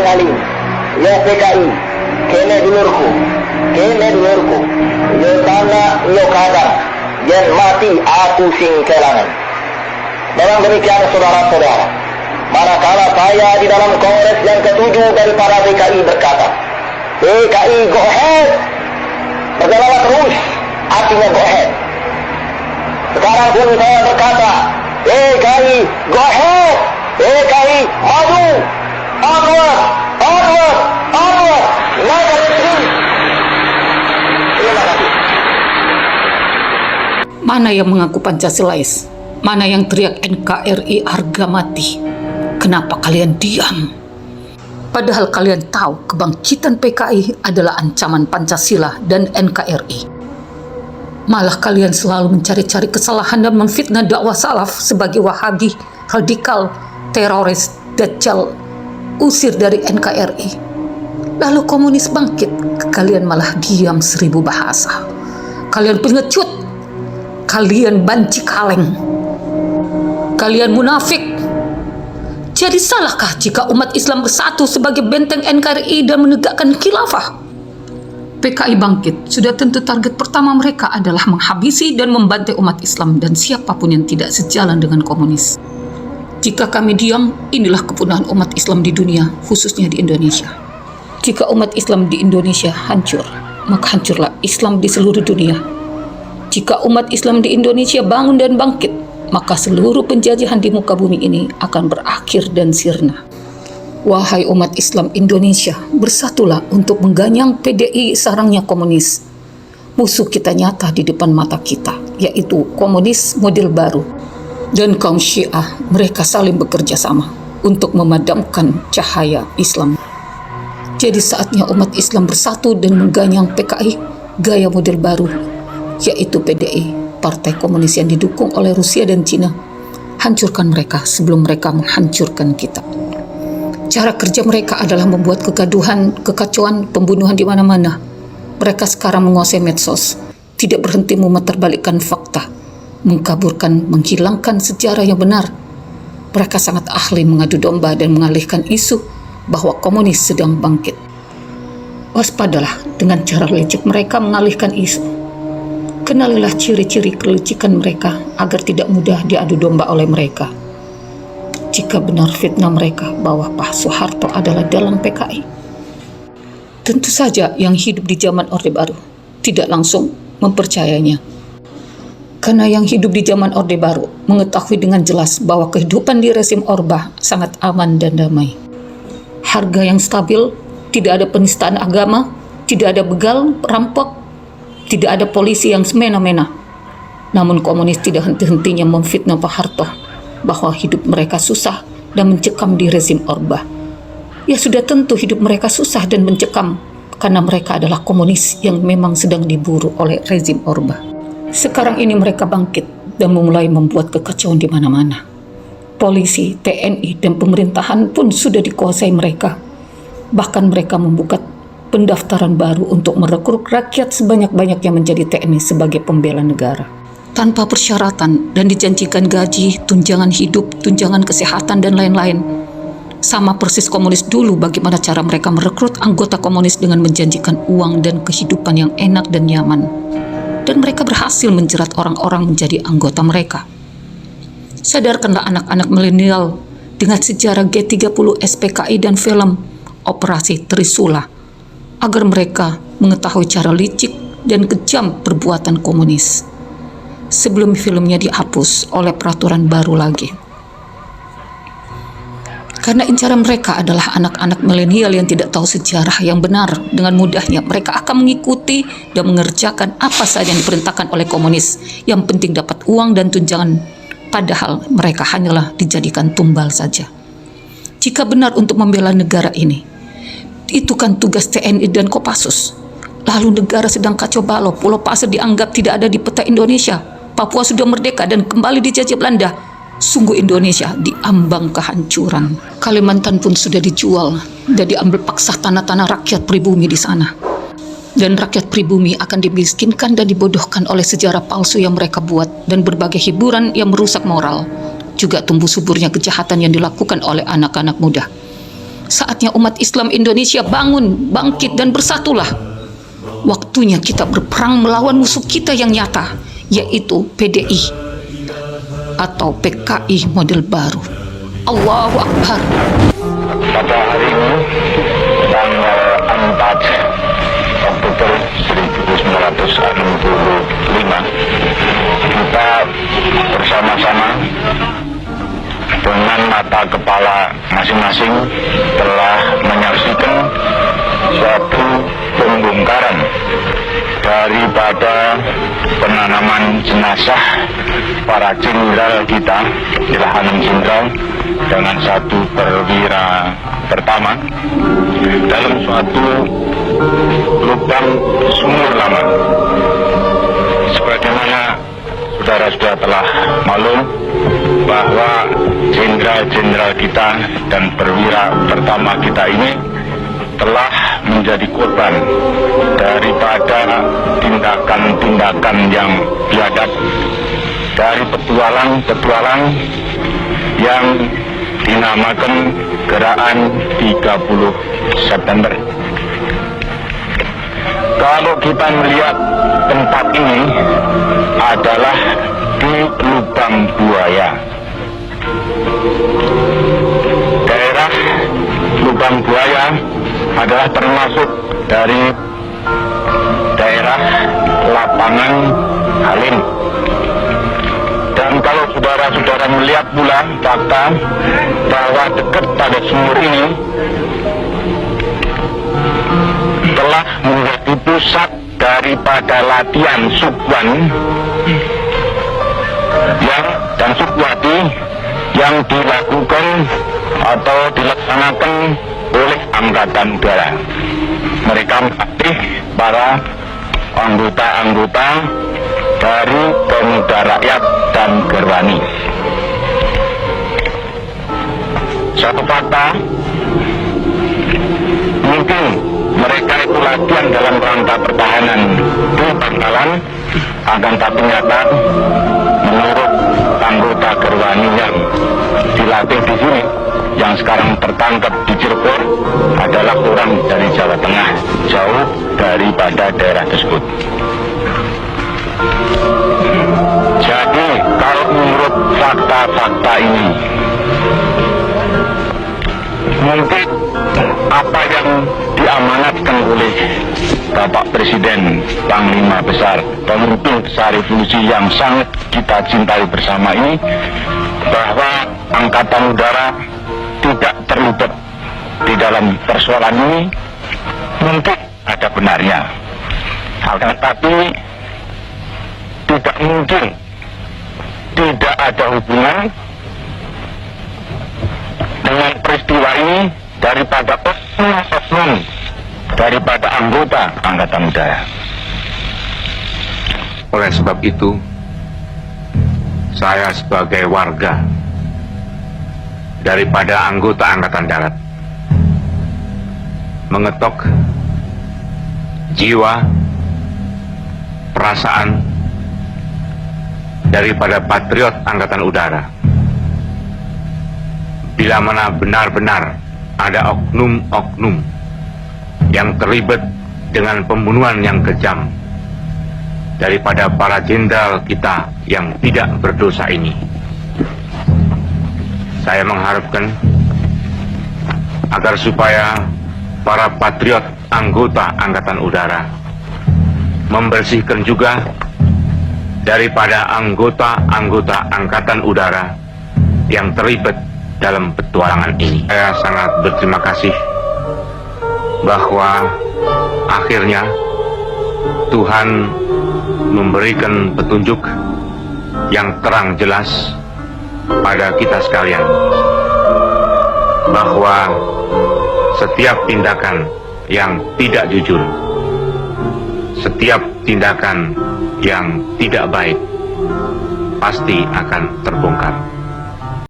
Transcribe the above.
aling-aling, ya PKI, kene dulurku, yo tanah, yo kadang, yang mati aku sing kelangan. Memang demikian saudara-saudara, manakala saya di dalam kongres yang ke-7 dari para PKI berkata, PKI go ahead, berjalanlah terus, artinya go ahead. Sekarang pun saya berkata, PKI go ahead, PKI maju, onward, naik ke terus. Terima kasih. Mana yang mengaku Pancasilais? Mana yang teriak NKRI harga mati? Kenapa kalian diam? Padahal kalian tahu kebangkitan PKI adalah ancaman Pancasila dan NKRI. Malah kalian selalu mencari-cari kesalahan dan memfitnah dakwah salaf sebagai Wahabi, radikal, teroris, dajjal, usir dari NKRI. Lalu komunis bangkit, kalian malah diam 1000 bahasa. Kalian pengecut, kalian banci kaleng, kalian munafik. Jadi salahkah jika umat Islam bersatu sebagai benteng NKRI dan menegakkan khilafah? PKI bangkit, sudah tentu target pertama mereka adalah menghabisi dan membantai umat Islam dan siapapun yang tidak sejalan dengan komunis. Jika kami diam, inilah kepunahan umat Islam di dunia, khususnya di Indonesia. Jika umat Islam di Indonesia hancur, maka hancurlah Islam di seluruh dunia. Jika umat Islam di Indonesia bangun dan bangkit, maka seluruh penjajahan di muka bumi ini akan berakhir dan sirna. Wahai umat Islam Indonesia, bersatulah untuk mengganyang PDI sarangnya komunis. Musuh kita nyata di depan mata kita, yaitu komunis model baru. Dan kaum Syiah, mereka saling bekerja sama untuk memadamkan cahaya Islam. Jadi saatnya umat Islam bersatu dan mengganyang PKI gaya model baru, yaitu PDI, Partai Komunis yang didukung oleh Rusia dan Cina. Hancurkan mereka sebelum mereka menghancurkan kita. Cara kerja mereka adalah membuat kegaduhan, kekacauan, pembunuhan di mana-mana. Mereka sekarang menguasai medsos, tidak berhenti memutarbalikkan fakta, mengkaburkan, menghilangkan sejarah yang benar. Mereka sangat ahli mengadu domba dan mengalihkan isu bahwa komunis sedang bangkit. Waspadalah dengan cara lecek mereka mengalihkan isu. Kenalilah ciri-ciri kelicikan mereka agar tidak mudah diadu domba oleh mereka. Jika benar fitnah mereka bahwa Pak Soeharto adalah dalang PKI, tentu saja yang hidup di zaman Orde Baru tidak langsung mempercayainya. Karena yang hidup di zaman Orde Baru mengetahui dengan jelas bahwa kehidupan di rezim Orba sangat aman dan damai. Harga yang stabil, tidak ada penistaan agama, tidak ada begal, perampok, tidak ada polisi yang semena-mena. Namun komunis tidak henti-hentinya memfitnah Pak Harto bahwa hidup mereka susah dan mencekam di rezim Orba. Ya sudah tentu hidup mereka susah dan mencekam karena mereka adalah komunis yang memang sedang diburu oleh rezim Orba. Sekarang ini mereka bangkit dan memulai membuat kekacauan di mana-mana. Polisi, TNI, dan pemerintahan pun sudah dikuasai mereka. Bahkan mereka membuka pendaftaran baru untuk merekrut rakyat sebanyak-banyaknya menjadi TNI sebagai pembela negara. Tanpa persyaratan dan dijanjikan gaji, tunjangan hidup, tunjangan kesehatan, dan lain-lain. Sama persis komunis dulu bagaimana cara mereka merekrut anggota komunis dengan menjanjikan uang dan kehidupan yang enak dan nyaman. Dan mereka berhasil menjerat orang-orang menjadi anggota mereka. Sadarkanlah anak-anak milenial dengan sejarah G30 SPKI dan film Operasi Trisula agar mereka mengetahui cara licik dan kejam perbuatan komunis sebelum filmnya dihapus oleh peraturan baru lagi. Karena incaran mereka adalah anak-anak milenial yang tidak tahu sejarah yang benar, dengan mudahnya mereka akan mengikuti dan mengerjakan apa saja yang diperintahkan oleh komunis. Yang penting dapat uang dan tunjangan, padahal mereka hanyalah dijadikan tumbal saja. Jika benar untuk membela negara ini, itu kan tugas TNI dan Kopassus. Lalu negara sedang kacau balau, Pulau Pasir dianggap tidak ada di peta Indonesia. Papua sudah merdeka dan kembali dijajah Belanda. Sungguh Indonesia diambang kehancuran. Kalimantan pun sudah dijual dan diambil paksa tanah-tanah rakyat pribumi di sana. Dan rakyat pribumi akan dimiskinkan dan dibodohkan oleh sejarah palsu yang mereka buat dan berbagai hiburan yang merusak moral. Juga tumbuh suburnya kejahatan yang dilakukan oleh anak-anak muda. Saatnya umat Islam Indonesia bangun, bangkit dan bersatulah. Waktunya kita berperang melawan musuh kita yang nyata, yaitu PDI atau PKI model baru. Allahu Akbar. Pada hari ini, tanggal 4 Oktober 1965, kita bersama-sama dengan mata kepala masing-masing telah menyaksikan suatu pembongkaran daripada penanaman jenazah para jenderal kita, ialah 6 jenderal dengan 1 perwira pertama dalam suatu lubang sumur lama. Sebagaimana saudara-saudara telah maklum bahwa jenderal-jenderal kita dan perwira pertama kita ini telah menjadi korban daripada tindakan-tindakan yang biadab, dari petualang-petualang yang dinamakan Gerakan 30 September. Kalau kita melihat tempat ini adalah di Lubang Buaya. Daerah Lubang Buaya adalah termasuk dari daerah lapangan Halim. Dan kalau saudara-saudara melihat pula fakta bahwa dekat pada sumur ini telah menjadi pusat daripada latihan Subwan dan Subwati yang dilakukan atau dilaksanakan oleh Angkatan Udara. Mereka melatih para anggota-anggota dari Pemuda Rakyat dan Gerwani. Satu fakta, mungkin mereka itu latihan dalam rangka pertahanan di Bangkalan, akan tapi nyata menurut anggota Gerwani yang dilatih di sini, yang sekarang tertangkap di Cirebon adalah orang dari Jawa Tengah, jauh daripada daerah tersebut. Jadi kalau menurut fakta-fakta ini, mungkin apa yang diamanatkan oleh Bapak Presiden Panglima Besar, pemimpin besar revolusi yang sangat kita cintai bersama ini, bahwa Angkatan Udara tidak terlibat di dalam persoalan ini, mungkin ada benarnya. Tetapi tidak mungkin tidak ada hubungan dengan peristiwa ini daripada oknum daripada anggota Angkatan Udara. Oleh sebab itu, saya sebagai warga daripada anggota Angkatan Darat mengetok jiwa, perasaan daripada patriot Angkatan Udara. Bila mana benar-benar ada oknum-oknum yang terlibat dengan pembunuhan yang kejam daripada para jenderal kita yang tidak berdosa ini, saya mengharapkan agar supaya para patriot anggota Angkatan Udara membersihkan juga daripada anggota-anggota Angkatan Udara yang terlibat dalam petualangan ini. Saya sangat berterima kasih bahwa akhirnya Tuhan memberikan petunjuk yang terang jelas pada kita sekalian, bahwa setiap tindakan yang tidak jujur, setiap tindakan yang tidak baik pasti akan terbongkar.